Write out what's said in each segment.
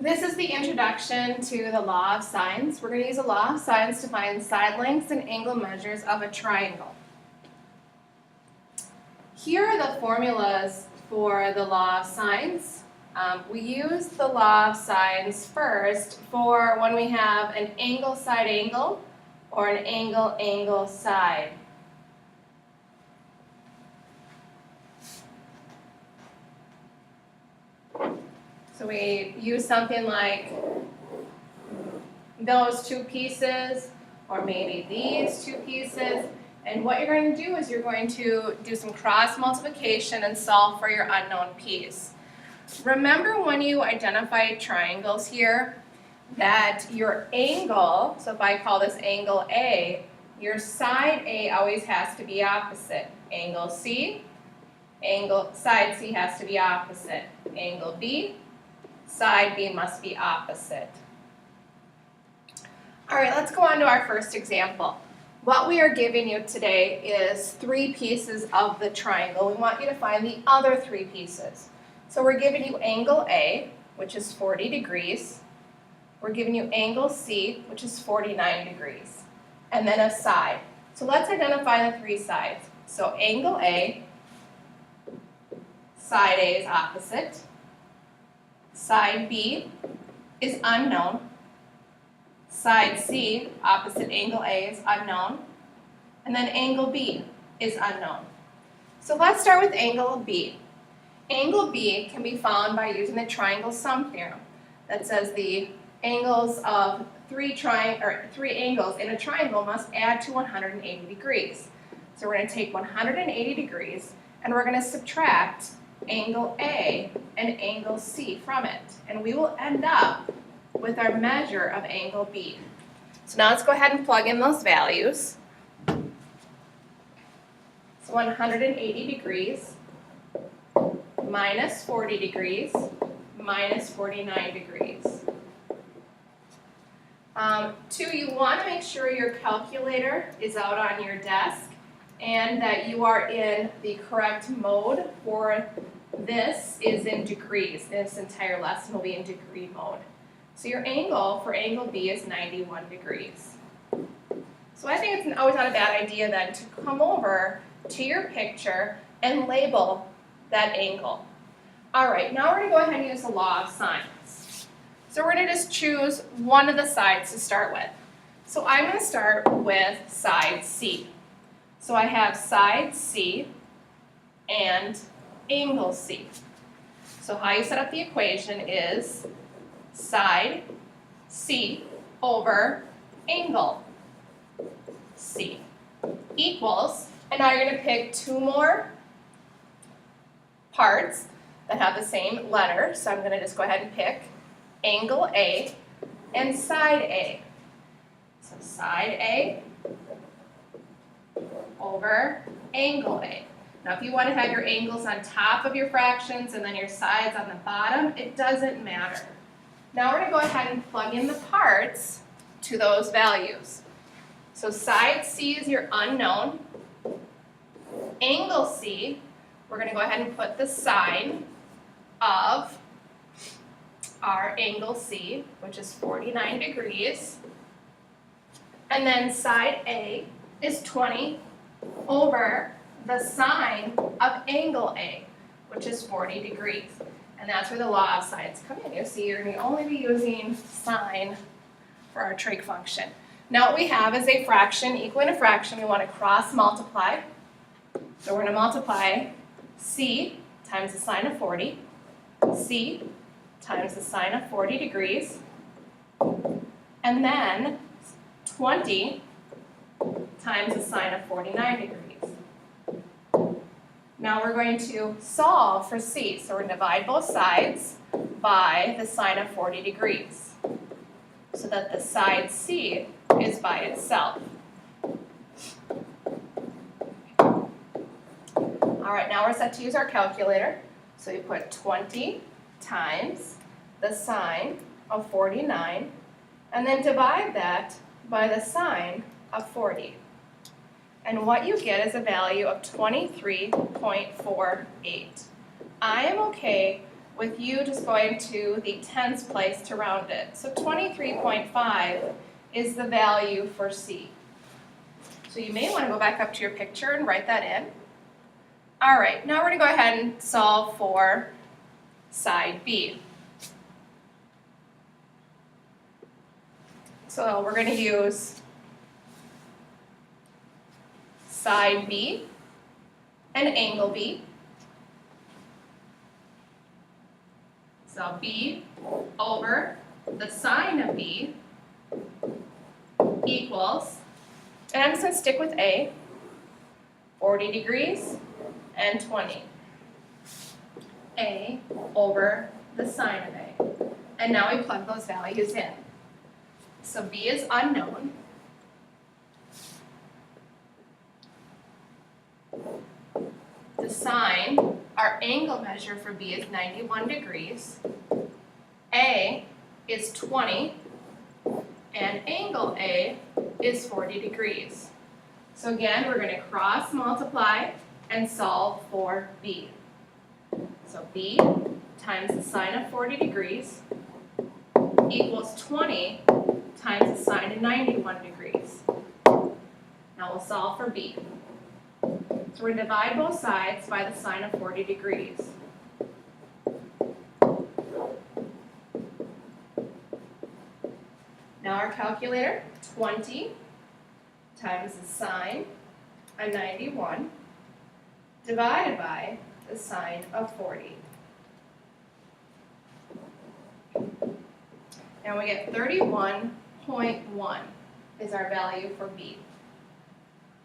This is the introduction to the law of sines. We're going to use a law of sines to find side lengths and angle measures of a triangle. Here are the formulas for the law of sines. We use the law of sines first for when we have an angle side angle or an angle angle side. So we use something like those two pieces, or maybe these two pieces. And what you're going to do is you're going to do some cross multiplication and solve for your unknown piece. Remember when you identify triangles here that your angle, so if I call this angle A, your side A always has to be opposite. Angle C, side C has to be opposite. Angle B, side B must be opposite. All right, let's go on to our first example. What we are giving you today is 3 pieces of the triangle. We want you to find the other 3 pieces. So we're giving you angle A, which is 40 degrees. We're giving you angle C, which is 49 degrees. And then a side. So let's identify the 3 sides. So angle A, side A is opposite. Side B is unknown. Side C, opposite angle A, is unknown. And then angle B is unknown. So let's start with angle B. Angle B can be found by using the Triangle Sum Theorem that says the angles of 3 angles in a triangle must add to 180 degrees. So we're going to take 180 degrees and we're going to subtract angle A and angle C from it. And we will end up with our measure of angle B. So now let's go ahead and plug in those values. So 180 degrees minus 40 degrees minus 49 degrees. 2, you want to make sure your calculator is out on your desk and that you are in the correct mode for this is in degrees. This entire lesson will be in degree mode. So your angle for angle B is 91 degrees. So I think it's always not a bad idea then to come over to your picture and label that angle. All right, now we're going to go ahead and use the law of sines. So we're going to just choose one of the sides to start with. So I'm going to start with side C. So I have side C and angle C. So how you set up the equation is side C over angle C equals, and now you're going to pick 2 more parts that have the same letter. So I'm going to just go ahead and pick angle A and side A. So side A over angle A. Now if you want to have your angles on top of your fractions and then your sides on the bottom, it doesn't matter. Now we're going to go ahead and plug in the parts to those values. So side C is your unknown. Angle C, we're going to go ahead and put the sine of our angle C, which is 49 degrees. And then side A is 20 over the sine of angle A, which is 40 degrees. And that's where the law of sines come in. You see, you're going to only be using sine for our trig function. Now what we have is a fraction equaling a fraction. We want to cross multiply. So we're going to multiply C times the sine of 40, C times the sine of 40 degrees, and then 20 times the sine of 49 degrees. Now we're going to solve for C. So we're going to divide both sides by the sine of 40 degrees so that the side C is by itself. All right, now we're set to use our calculator. So we put 20 times the sine of 49 and then divide that by the sine of 40. And what you get is a value of 23.48. I am okay with you just going to the tens place to round it. So 23.5 is the value for C. So you may want to go back up to your picture and write that in. All right, now we're going to go ahead and solve for side B. So we're going to use side B and angle B. So B over the sine of B equals, and I'm just going to stick with A, 40 degrees and 20. A over the sine of A. And now we plug those values in. So B is unknown. The sine, our angle measure for B is 91 degrees. A is 20, and angle A is 40 degrees. So again, we're going to cross multiply and solve for B. So B times the sine of 40 degrees equals 20 times the sine of 91 degrees. Now we'll solve for B. So we're going to divide both sides by the sine of 40 degrees. Now our calculator, 20 times the sine of 91 divided by the sine of 40. And we get 31.1 is our value for B.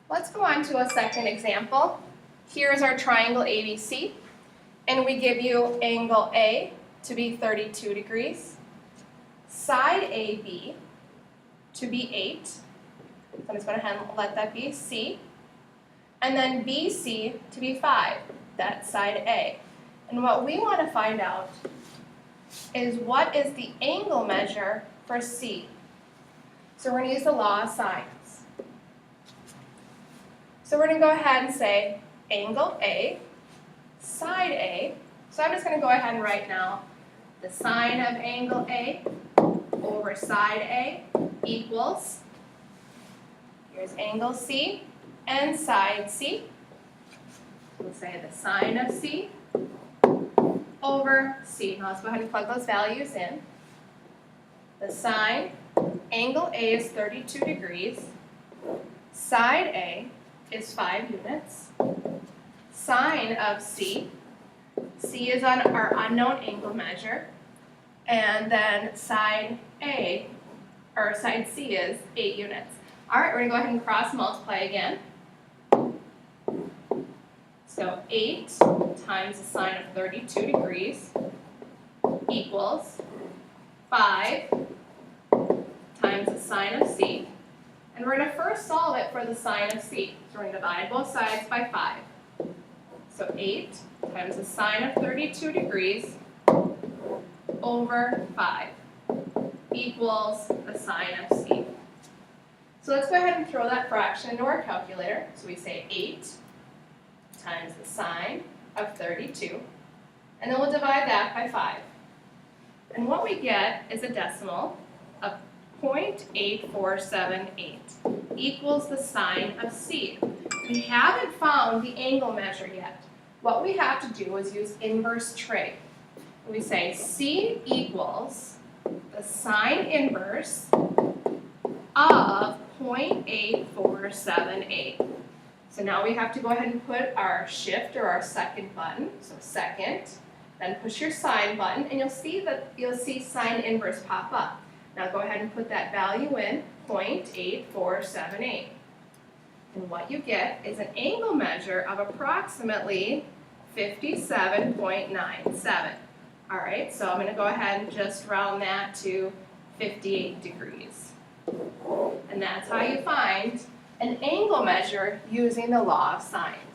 Let's go on to a second example. Here is our triangle ABC, and we give you angle A to be 32 degrees, side AB to be 8, so I'm just going to let that be C, and then BC to be 5, that's side A. And what we want to find out is what is the angle measure for C. So we're going to use the law of sines. So we're going to go ahead and say angle A, side A. So I'm just going to go ahead and write now the sine of angle A over side A equals, here's angle C and side C. We'll say the sine of C over C. Now let's go ahead and plug those values in. The sine, angle A is 32 degrees. Side A is 5 units. Sine of C, C is on our unknown angle measure, and then side A, or side C is 8 units. All right, we're going to go ahead and cross multiply again. So 8 times the sine of 32 degrees equals 5 times the sine of C. And we're going to first solve it for the sine of C. So we're going to divide both sides by 5. So 8 times the sine of 32 degrees over 5 equals the sine of C. So let's go ahead and throw that fraction into our calculator. So we say 8 times the sine of 32, and then we'll divide that by 5. And what we get is a decimal of 0.8478 equals the sine of C. We haven't found the angle measure yet. What we have to do is use inverse trig. We say C equals the sine inverse of 0.8478. So now we have to go ahead and put our shift or our second button, so second, then push your sine button, and you'll see sine inverse pop up. Now go ahead and put that value in, 0.8478. And what you get is an angle measure of approximately 57.97. All right, so I'm going to go ahead and just round that to 58 degrees. And that's how you find an angle measure using the law of sines.